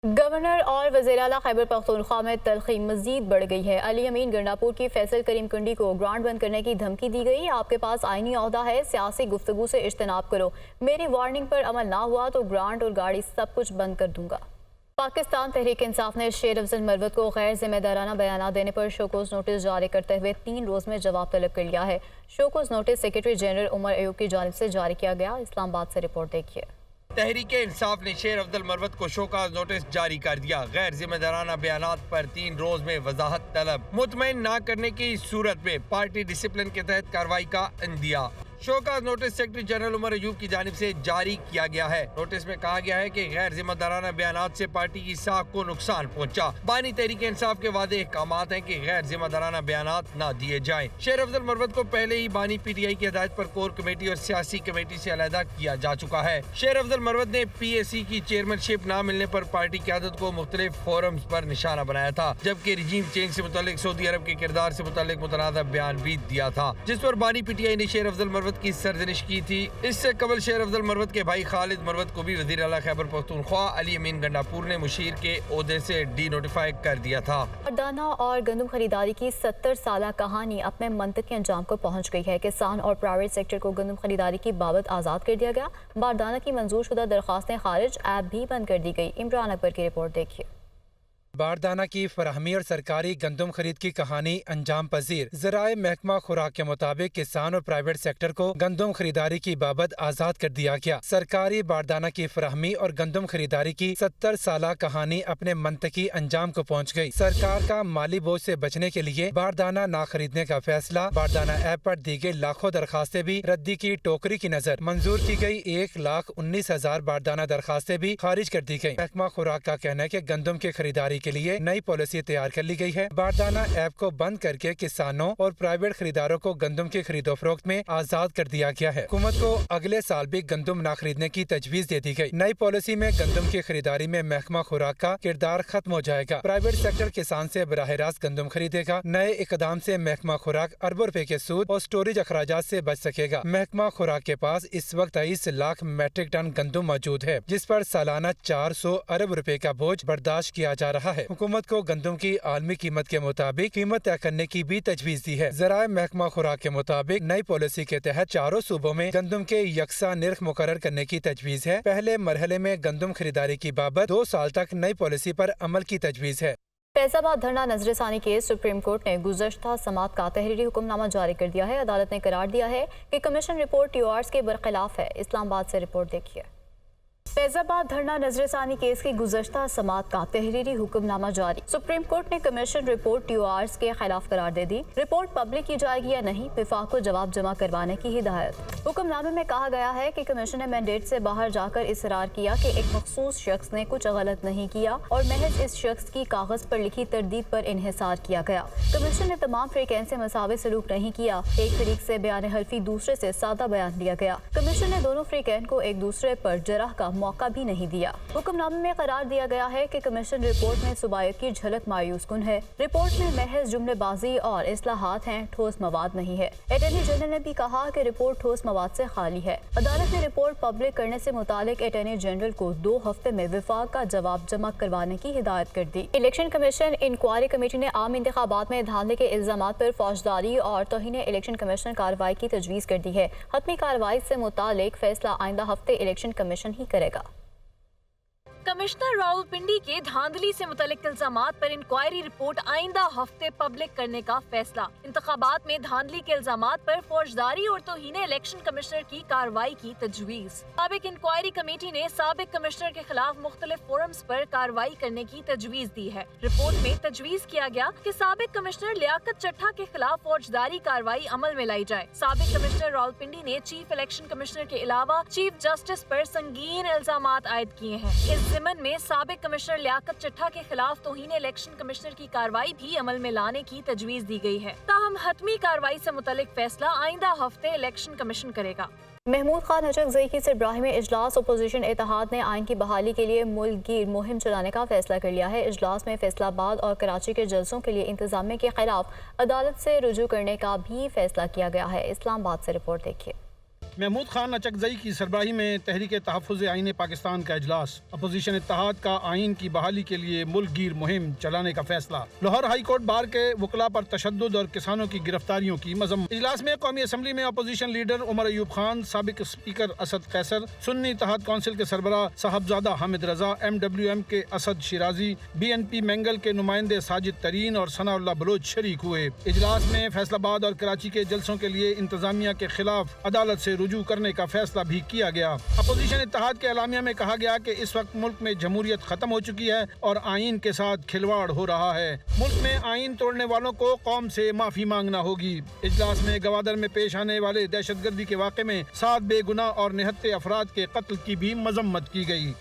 Governor اور وزیر اعلیٰ خیبر پختونخوا میں تلخی مزید بڑھ گئی ہے۔ علی امین گنڈاپور کی فیصل کریم کنڈی کو گرانٹ بند کرنے کی دھمکی دی گئی۔ آپ کے پاس آئینی عہدہ ہے، سیاسی گفتگو سے اجتناب کرو، میری وارننگ پر عمل نہ ہوا تو گرانٹ اور گاڑی سب کچھ بند کر دوں گا۔ پاکستان تحریک انصاف نے شیر افضل مروت کو غیر ذمہ دارانہ بیانات دینے پر شوکوز نوٹس جاری کرتے ہوئے 3 روز میں جواب طلب کر لیا ہے۔ شوکوز notice secretary general Omar Ayub کی جانب سے جاری کیا گیا۔ اسلام آباد سے رپورٹ دیکھیے۔ تحریک انصاف نے شیر افضل مروت کو شوکاز نوٹس جاری کر دیا۔ غیر ذمہ دارانہ بیانات پر 3 روز میں وضاحت طلب، مطمئن نہ کرنے کی صورت میں پارٹی ڈسپلن کے تحت کارروائی کا عندیہ۔ Show cause notice secretary general Omar Ayub کی جانب سے جاری کیا گیا ہے۔ نوٹس میں کہا گیا ہے کہ غیر ذمہ دارانہ بیانات سے پارٹی کی ساکھ کو نقصان پہنچا۔ بانی تحریک انصاف کے واضح احکامات ہیں کہ غیر ذمہ دارانہ بیانات نہ دیے جائیں۔ شیر افضل مروت کو پہلے ہی بانی پی ٹی آئی کی ہدایت پر کور کمیٹی اور سیاسی کمیٹی سے علیحدہ کیا جا چکا ہے۔ شیر افضل مروت نے پی اے سی کی چیئرمین شپ نہ ملنے پر پارٹی قیادت کو مختلف فورمز پر نشانہ بنایا تھا، جبکہ رجیم چینج سے متعلق سعودی عرب کے کردار سے متعلق متنازع بیان بھی دیا تھا، جس پر بانی پی ٹی آئی نے شیر افضل مروت کی سرزنش کی تھی۔ اس سے قبل شیر افضل مروت کے بھائی خالد مروت کو بھی وزیر اعلیٰ خیبر پختونخوا علی امین گنڈاپور نے مشیر کے عہدے سے ڈی نوٹیفائی کر دیا تھا۔ دانہ اور گندم خریداری کی 70 سالہ کہانی اپنے منطقی انجام کو پہنچ گئی ہے۔ کسان اور پرائیویٹ سیکٹر کو گندم خریداری کی بابت آزاد کر دیا گیا۔ باردانہ کی منظور شدہ درخواستیں خارج، ایپ بھی بند کر دی گئی۔ عمران اکبر کی رپورٹ دیکھیے۔ باردانہ کی فراہمی اور سرکاری گندم خرید کی کہانی انجام پذیر۔ ذرائع محکمہ خوراک کے مطابق کسان اور پرائیویٹ سیکٹر کو گندم خریداری کی بابت آزاد کر دیا گیا۔ سرکاری باردانہ کی فراہمی اور گندم خریداری کی 70 سالہ کہانی اپنے منطقی انجام کو پہنچ گئی۔ سرکار کا مالی بوجھ سے بچنے کے لیے باردانہ نہ خریدنے کا فیصلہ، باردانہ ایپ پر دی گئی لاکھوں درخواستیں بھی ردی کی ٹوکری کی نظر۔ منظور کی گئی 1,19,000 باردانہ درخواستیں بھی خارج کر دی گئی۔ محکمہ خوراک کا کہنا ہے کہ گندم کی خریداری کے لیے نئی پالیسی تیار کر لی گئی ہے۔ باردانہ ایپ کو بند کر کے کسانوں اور پرائیویٹ خریداروں کو گندم کی خرید و فروخت میں آزاد کر دیا گیا ہے۔ حکومت کو اگلے سال بھی گندم نہ خریدنے کی تجویز دے دی گئی۔ نئی پالیسی میں گندم کی خریداری میں محکمہ خوراک کا کردار ختم ہو جائے گا۔ پرائیویٹ سیکٹر کسان سے براہ راست گندم خریدے گا۔ نئے اقدام سے محکمہ خوراک اربوں روپے کے سود اور سٹوریج اخراجات سے بچ سکے گا۔ محکمہ خوراک کے پاس اس وقت 23 لاکھ میٹرک ٹن گندم موجود ہے، جس پر سالانہ 400 ارب روپے کا بوجھ برداشت کیا جا رہا ہے۔ حکومت کو گندم کی عالمی قیمت کے مطابق قیمت طے کرنے کی بھی تجویز دی ہے۔ ذرائع محکمہ خوراک کے مطابق نئی پالیسی کے تحت چاروں صوبوں میں گندم کے یکساں نرخ مقرر کرنے کی تجویز ہے۔ پہلے مرحلے میں گندم خریداری کی بابت 2 سال تک نئی پالیسی پر عمل کی تجویز ہے۔ فیض آباد دھرنا نظر ثانی کیس سپریم کورٹ نے گزشتہ سماعت کا تحریری حکم نامہ جاری کر دیا ہے۔ عدالت نے قرار دیا ہے کہ کمیشن رپورٹ ٹی او آرز کے برخلاف ہے۔ اسلام آباد سے رپورٹ دیکھیے۔ فیض آباد دھرنا نظر ثانی کیس کی گزشتہ سماعت کا تحریری حکم نامہ جاری۔ سپریم کورٹ نے کمیشن رپورٹ ٹی او آرز کے خلاف قرار دے دی۔ رپورٹ پبلک کی جائے گی یا نہیں، وفاق کو جواب جمع کروانے کی ہدایت۔ حکم نامے میں کہا گیا ہے کہ کمیشن نے مینڈیٹ سے باہر جا کر اصرار کیا کہ ایک مخصوص شخص نے کچھ غلط نہیں کیا اور محض اس شخص کی کاغذ پر لکھی تردید پر انحصار کیا گیا۔ کمیشن نے تمام فریقین سے مساوی سلوک نہیں کیا۔ ایک فریق سے بیان حلفی، دوسرے سے سادہ بیان لیا گیا۔ کمیشن نے دونوں فریقین کو ایک دوسرے پر جرح کا موقع بھی نہیں دیا۔ حکم نامے میں قرار دیا گیا ہے کہ کمیشن رپورٹ میں صوبائیت کی جھلک مایوس کن ہے۔ رپورٹ میں محض جملے بازی اور اصلاحات ہیں، ٹھوس مواد نہیں ہے۔ اٹارنی جنرل نے بھی کہا کہ رپورٹ ٹھوس مواد سے خالی ہے۔ عدالت نے رپورٹ پبلک کرنے سے متعلق اٹارنی جنرل کو 2 ہفتے میں وفاق کا جواب جمع کروانے کی ہدایت کر دی۔ الیکشن کمیشن انکوائری کمیٹی نے عام انتخابات میں دھاندلی کے الزامات پر فوجداری اور توہین الیکشن کمیشن کارروائی کی تجویز کر دی ہے۔ حتمی کارروائی سے متعلق فیصلہ آئندہ ہفتے الیکشن کمیشن ہی کرے گا۔ کمشنر راولپنڈی کے دھاندلی سے متعلق الزامات پر انکوائری رپورٹ آئندہ ہفتے پبلک کرنے کا فیصلہ۔ انتخابات میں دھاندلی کے الزامات پر فوجداری اور توہین الیکشن کمشنر کی کارروائی کی تجویز۔ سابق انکوائری کمیٹی نے سابق کمشنر کے خلاف مختلف فورمز پر کارروائی کرنے کی تجویز دی ہے۔ رپورٹ میں تجویز کیا گیا کہ سابق کمشنر لیاقت چٹھا کے خلاف فوجداری کارروائی عمل میں لائی جائے۔ سابق کمشنر راولپنڈی نے چیف الیکشن کمشنر کے علاوہ چیف جسٹس پر سنگین الزامات عائد کیے ہیں۔ اس ضمن میں سابق کمشنر لیاقت چٹھا کے خلاف توہین الیکشن کمشنر کی کارروائی بھی عمل میں لانے کی تجویز دی گئی ہے۔ تاہم حتمی کارروائی سے متعلق فیصلہ آئندہ ہفتے الیکشن کمیشن کرے گا۔ محمود خان نجف کی سربراہی میں اجلاس اپوزیشن اتحاد نے آئین کی بحالی کے لیے ملک گیر مہم چلانے کا فیصلہ کر لیا ہے۔ اجلاس میں فیصلہ آباد اور کراچی کے جلسوں کے لیے انتظامیہ کے خلاف عدالت سے رجوع کرنے کا بھی فیصلہ کیا گیا ہے۔ اسلام آباد سے رپورٹ دیکھیے۔ محمود خان اچکزئی کی سربراہی میں تحریک تحفظ آئین پاکستان کا اجلاس، اپوزیشن اتحاد کا آئین کی بحالی کے لیے ملک گیر مہم چلانے کا فیصلہ، لاہور ہائی کورٹ بار کے وکلاء پر تشدد اور کسانوں کی گرفتاریوں کی مذمت۔ اجلاس میں قومی اسمبلی میں اپوزیشن لیڈر عمر ایوب خان، سابق اسپیکر اسد قیصر، سنی اتحاد کونسل کے سربراہ صاحبزادہ حامد رضا، MWM کے اسد شیرازی، BNP مینگل کے نمائندے ساجد ترین اور ثناء اللہ بلوچ شریک ہوئے۔ اجلاس میں فیصل آباد اور کراچی کے جلسوں کے لیے انتظامیہ کے خلاف عدالت سے رجوع کرنے کا فیصلہ بھی کیا گیا۔ اپوزیشن اتحاد کے اعلامیہ میں کہا گیا کہ اس وقت ملک میں جمہوریت ختم ہو چکی ہے اور آئین کے ساتھ کھلواڑ ہو رہا ہے۔ ملک میں آئین توڑنے والوں کو قوم سے معافی مانگنا ہوگی۔ اجلاس میں گوادر میں پیش آنے والے دہشت گردی کے واقعے میں 7 بے گناہ اور نہتے افراد کے قتل کی بھی مذمت کی گئی۔